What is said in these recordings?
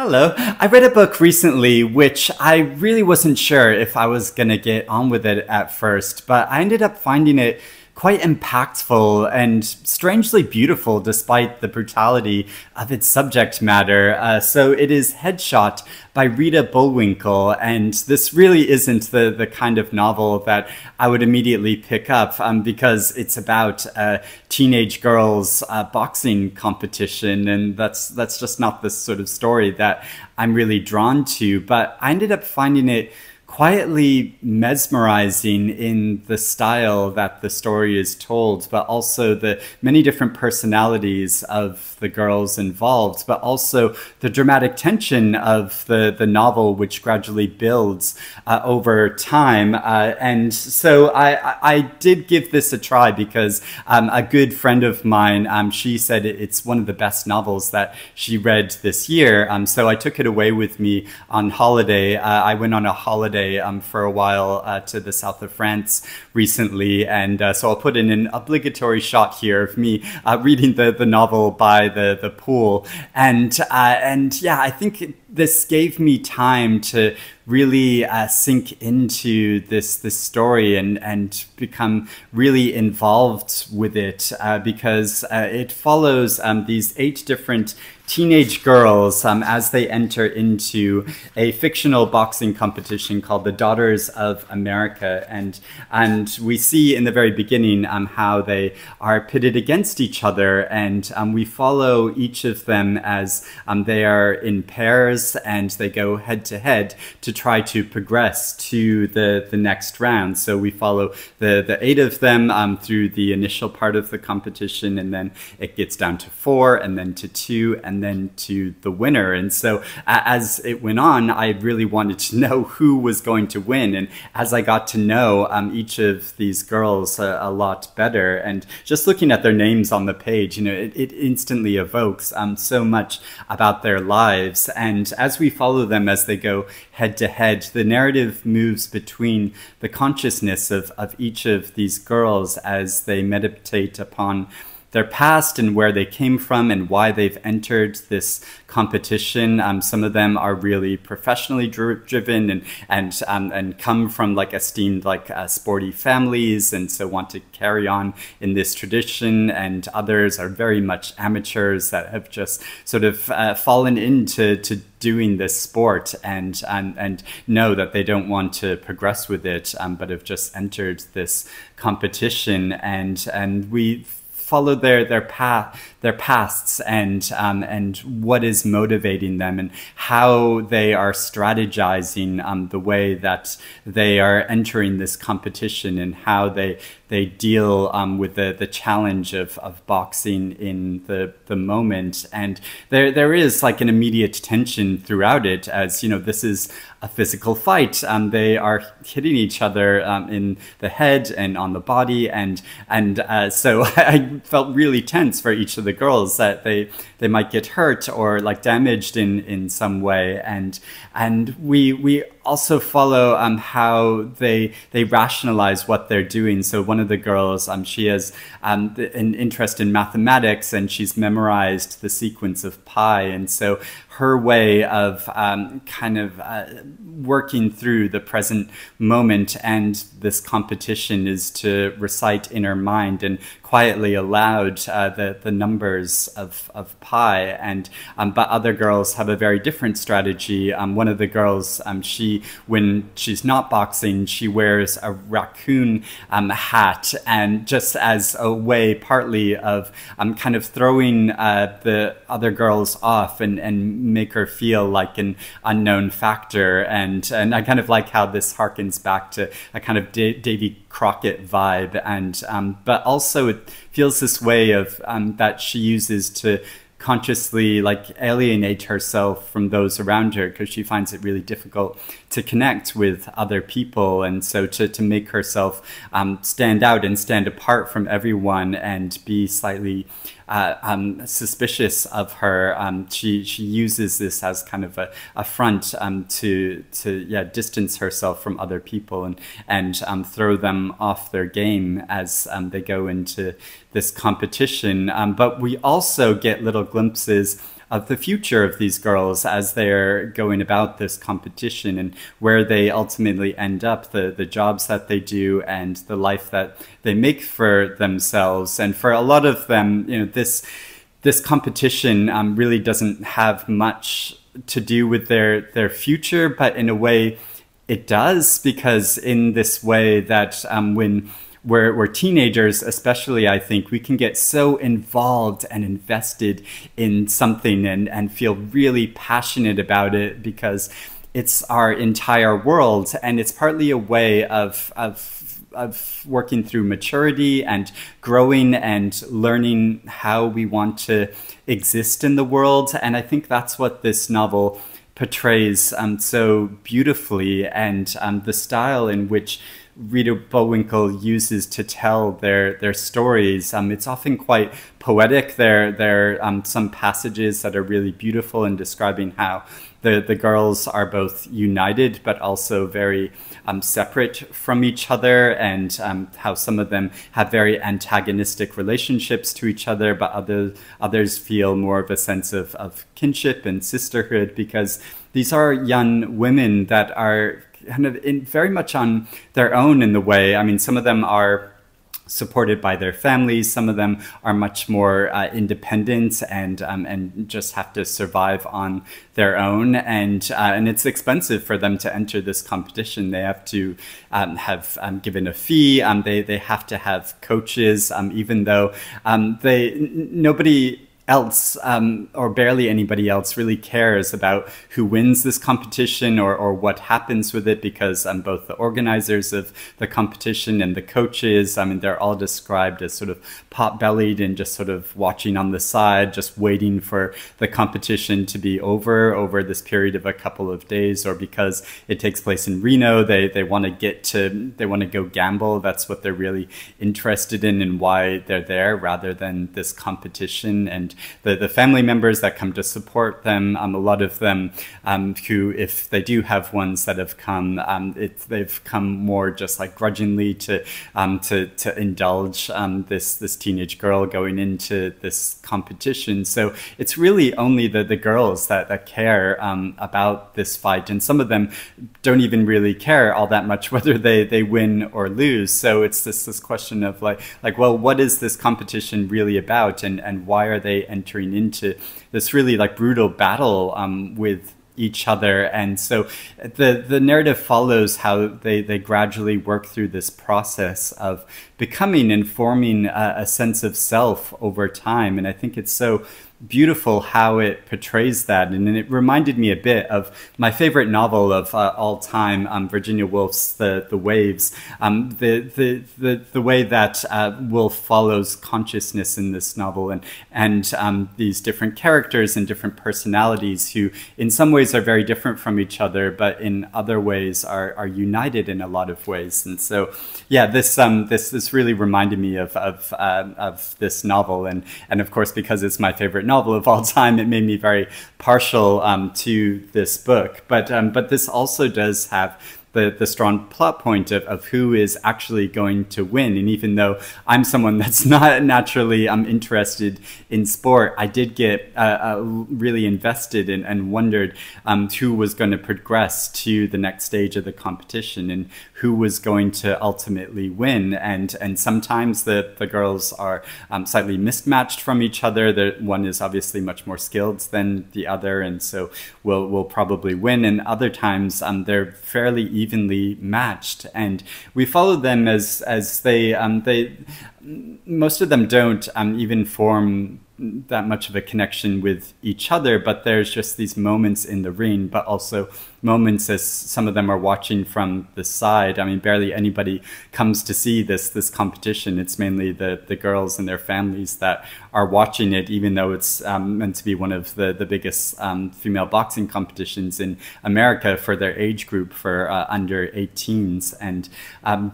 Hello. I read a book recently which I really wasn't sure if I was going to get on with it at first, but I ended up finding it quite impactful and strangely beautiful despite the brutality of its subject matter. So it is Headshot by Rita Bullwinkel, and this really isn't the kind of novel that I would immediately pick up because it's about a teenage girl's boxing competition, and that's just not the sort of story that I'm really drawn to. But I ended up finding it quietly mesmerizing in the style that the story is told, but also the many different personalities of the girls involved, but also the dramatic tension of the novel, which gradually builds over time. And so I did give this a try because a good friend of mine, she said it's one of the best novels that she read this year. So I took it away with me on holiday. I went on a holiday for a while to the south of France recently, and so I'll put in an obligatory shot here of me reading the novel by the pool, and yeah, I think this gave me time to really sink into this story and become really involved with it because it follows these 8 different teenage girls as they enter into a fictional boxing competition called the Daughters of America, and we see in the very beginning how they are pitted against each other, and we follow each of them as they are in pairs and they go head to head to try to progress to the next round. So we follow the 8 of them through the initial part of the competition, and then it gets down to 4, and then to 2, and then to the winner. And so as it went on, I really wanted to know who was going to win. And as I got to know each of these girls a lot better, and just looking at their names on the page, you know, it instantly evokes so much about their lives. And as we follow them as they go head to head, the narrative moves between the consciousness of each of these girls as they meditate upon their past and where they came from and why they've entered this competition. Some of them are really professionally driven and come from like esteemed sporty families, and so want to carry on in this tradition. And others are very much amateurs that have just sort of fallen into doing this sport and know that they don't want to progress with it, but have just entered this competition. And we follow their pasts and what is motivating them and how they are strategizing the way that they are entering this competition, and how they deal with the challenge of boxing in the moment. And there is like an immediate tension throughout it, as you know, this is a physical fight. They are hitting each other in the head and on the body, and so I felt really tense for each of the girls that they might get hurt or like damaged in some way. And we also follow how they rationalize what they're doing. So one of the girls, she has an interest in mathematics, and she's memorized the sequence of pi. And so her way of kind of working through the present moment and this competition is to recite in her mind and quietly aloud the numbers of pi. And but other girls have a very different strategy. One of the girls, when she's not boxing, she wears a raccoon hat, and just as a way partly of kind of throwing the other girls off and make her feel like an unknown factor. And I kind of like how this harkens back to a kind of Davy Crockett vibe, and but also it feels this way of that she uses to consciously like alienate herself from those around her, because she finds it really difficult to connect with other people, and so to make herself stand out and stand apart from everyone and be slightly suspicious of her. She uses this as kind of a front to distance herself from other people and throw them off their game as they go into this competition. But we also get little glimpses the future of these girls as they're going about this competition, and where they ultimately end up, the jobs that they do and the life that they make for themselves. And for a lot of them, you know, this competition really doesn't have much to do with their future, but in a way it does, because in this way that when we're teenagers, especially, I think we can get so involved and invested in something and feel really passionate about it because it's our entire world. And it's partly a way of working through maturity and growing and learning how we want to exist in the world. And I think that's what this novel portrays so beautifully, and the style in which Rita Bullwinkel uses to tell their stories. It's often quite poetic. There are some passages that are really beautiful in describing how the girls are both united but also very separate from each other, and how some of them have very antagonistic relationships to each other, but others feel more of a sense of kinship and sisterhood, because these are young women that are kind of very much on their own in the way. I mean, some of them are supported by their families. Some of them are much more independent and just have to survive on their own. And it's expensive for them to enter this competition. They have to have given a fee. They have to have coaches, even though nobody else or barely anybody else really cares about who wins this competition or what happens with it, because both the organizers of the competition and the coaches, I mean, they're all described as sort of pot-bellied and just sort of watching on the side, just waiting for the competition to be over this period of a couple of days, or because it takes place in Reno, they want to go gamble. That's what they're really interested in and why they're there, rather than this competition. And the family members that come to support them, a lot of them who, if they do have ones that have come, they've come more just like grudgingly to indulge this teenage girl going into this competition. So it's really only the girls that care about this fight, and some of them don't even really care all that much whether they win or lose. So it's this question of like, well, what is this competition really about, and why are they entering into this really like brutal battle with each other? And so the narrative follows how they gradually work through this process of becoming and forming a sense of self over time. And I think it's so beautiful how it portrays that. And it reminded me a bit of my favorite novel of all time, Virginia Woolf's The Waves. The way that Woolf follows consciousness in this novel, and these different characters and different personalities who in some ways are very different from each other, but in other ways are united in a lot of ways. And so yeah, this really reminded me of this novel, and of course, because it's my favorite novel of all time, it made me very partial to this book. But this also does have the strong plot point of who is actually going to win. And even though I'm someone that's not naturally interested in sport, I did get really invested in and wondered who was going to progress to the next stage of the competition and who was going to ultimately win. And sometimes the girls are slightly mismatched from each other. One is obviously much more skilled than the other, and so will probably win. And other times they're fairly evenly matched, and we follow them as they most of them don't even form that much of a connection with each other, but there's just these moments in the ring, but also moments as some of them are watching from the side. I mean, barely anybody comes to see this competition. It's mainly the girls and their families that are watching it, even though it's meant to be one of the biggest female boxing competitions in America for their age group, for under 18s. And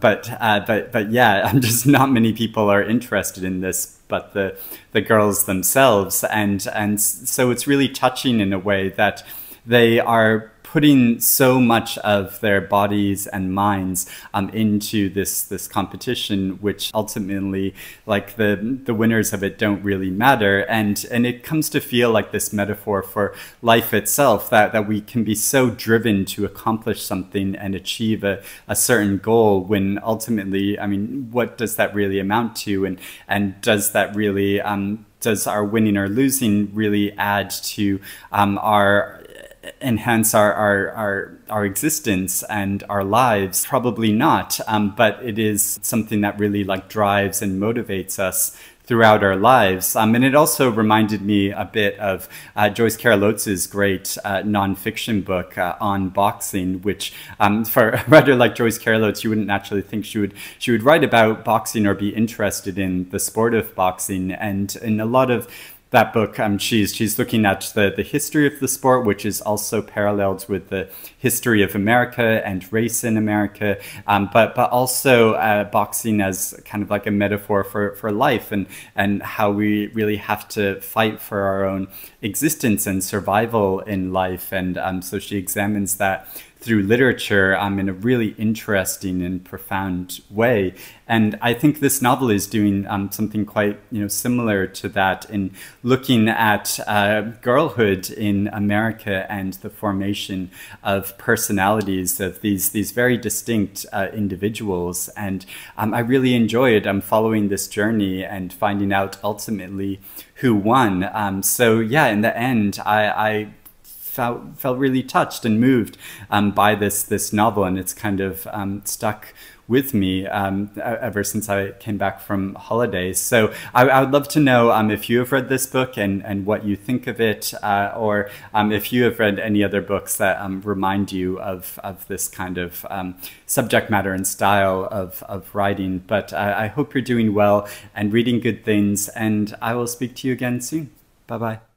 but yeah, just not many people are interested in this, but the girls themselves. And so it's really touching in a way that they are putting so much of their bodies and minds into this competition, which ultimately, like, the winners of it don't really matter. And it comes to feel like this metaphor for life itself, that we can be so driven to accomplish something and achieve a certain goal, when ultimately, I mean, what does that really amount to? And does that really, does our winning or losing really add to enhance our existence and our lives? Probably not, but it is something that really like drives and motivates us throughout our lives. And it also reminded me a bit of Joyce Carol Oates' great nonfiction book on boxing, which for a writer like Joyce Carol Oates, you wouldn't naturally think she would write about boxing or be interested in the sport of boxing. And in a lot of that book, she's looking at the history of the sport, which is also paralleled with the history of America and race in America, but also boxing as kind of like a metaphor for life, and how we really have to fight for our own existence and survival in life. And so she examines that through literature in a really interesting and profound way. And I think this novel is doing something quite similar to that, in looking at girlhood in America and the formation of personalities of these very distinct individuals. And I really enjoyed following this journey and finding out ultimately who won. So yeah, in the end, I felt really touched and moved by this novel, and it's kind of stuck with me ever since I came back from holidays. So I would love to know if you have read this book and what you think of it, or if you have read any other books that remind you of this kind of subject matter and style of writing. But I hope you're doing well and reading good things, and I will speak to you again soon. Bye-bye.